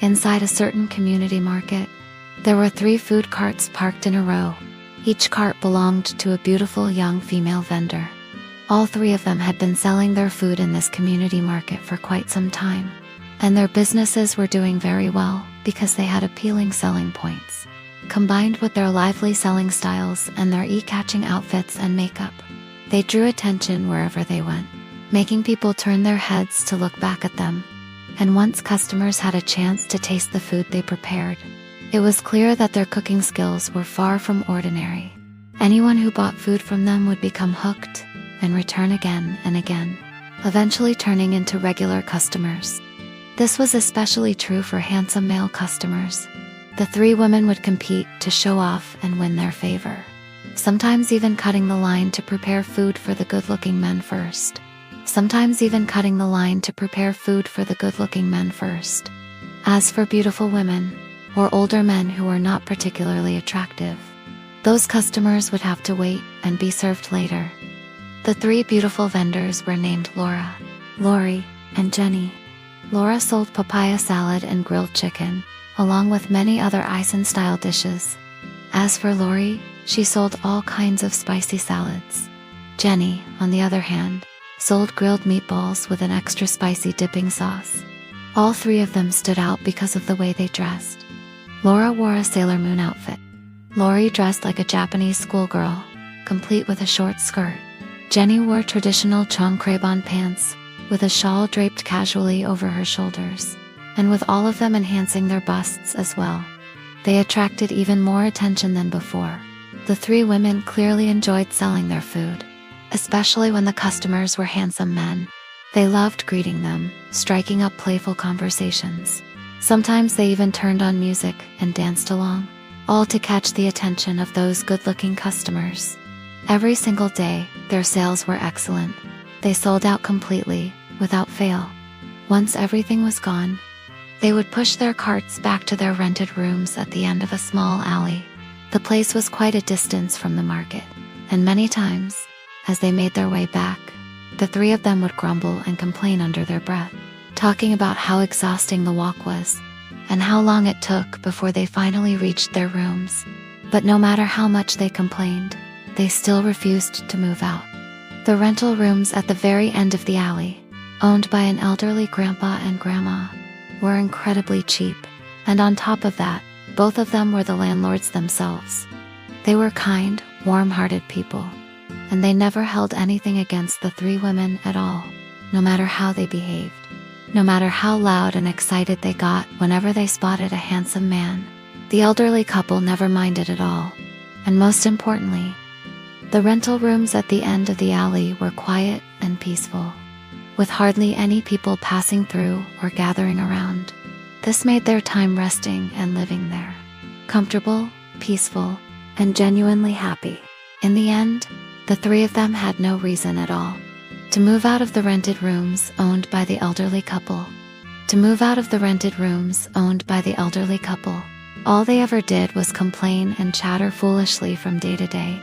Inside a certain community market, there were 3 food carts parked in a row. Each cart belonged to a beautiful young female vendor. All 3 of them had been selling their food in this community market for quite some time, and their businesses were doing very well because they had appealing selling points. Combined with their lively selling styles and their eye-catching outfits and makeup, they drew attention wherever they went, making people turn their heads to look back at them. And once customers had a chance to taste the food they prepared, it was clear that their cooking skills were far from ordinary. Anyone who bought food from them would become hooked and return again and again, eventually turning into regular customers. This was especially true for handsome male customers. The 3 women would compete to show off and win their favor, sometimes even cutting the line to prepare food for the good-looking men first. As for beautiful women, or older men who were not particularly attractive, those customers would have to wait and be served later. The 3 beautiful vendors were named Laura, Lorie, and Jenny. Laura sold papaya salad and grilled chicken, along with many other Asian-style dishes. As for Lorie, she sold all kinds of spicy salads. Jenny, on the other hand, sold grilled meatballs with an extra spicy dipping sauce. All 3 of them stood out because of the way they dressed. Laura wore a Sailor Moon outfit. Lorie dressed like a Japanese schoolgirl, complete with a short skirt. Jenny wore traditional chongkrebon pants, with a shawl draped casually over her shoulders, and with all of them enhancing their busts as well. They attracted even more attention than before. The 3 women clearly enjoyed selling their food, especially when the customers were handsome men. They loved greeting them, striking up playful conversations. Sometimes they even turned on music and danced along, all to catch the attention of those good-looking customers. Every single day, their sales were excellent. They sold out completely, without fail. Once everything was gone, they would push their carts back to their rented rooms at the end of a small alley. The place was quite a distance from the market, and many times, as they made their way back, the 3 of them would grumble and complain under their breath, talking about how exhausting the walk was, and how long it took before they finally reached their rooms. But no matter how much they complained, they still refused to move out. The rental rooms at the very end of the alley, owned by an elderly grandpa and grandma, were incredibly cheap, and on top of that, both of them were the landlords themselves. They were kind, warm-hearted people, and they never held anything against the 3 women at all, no matter how they behaved. No matter how loud and excited they got whenever they spotted a handsome man, the elderly couple never minded at all. And most importantly, the rental rooms at the end of the alley were quiet and peaceful, with hardly any people passing through or gathering around. This made their time resting and living there, comfortable, peaceful, and genuinely happy. In the end, the 3 of them had no reason at all to move out of the rented rooms owned by the elderly couple. All they ever did was complain and chatter foolishly from day to day.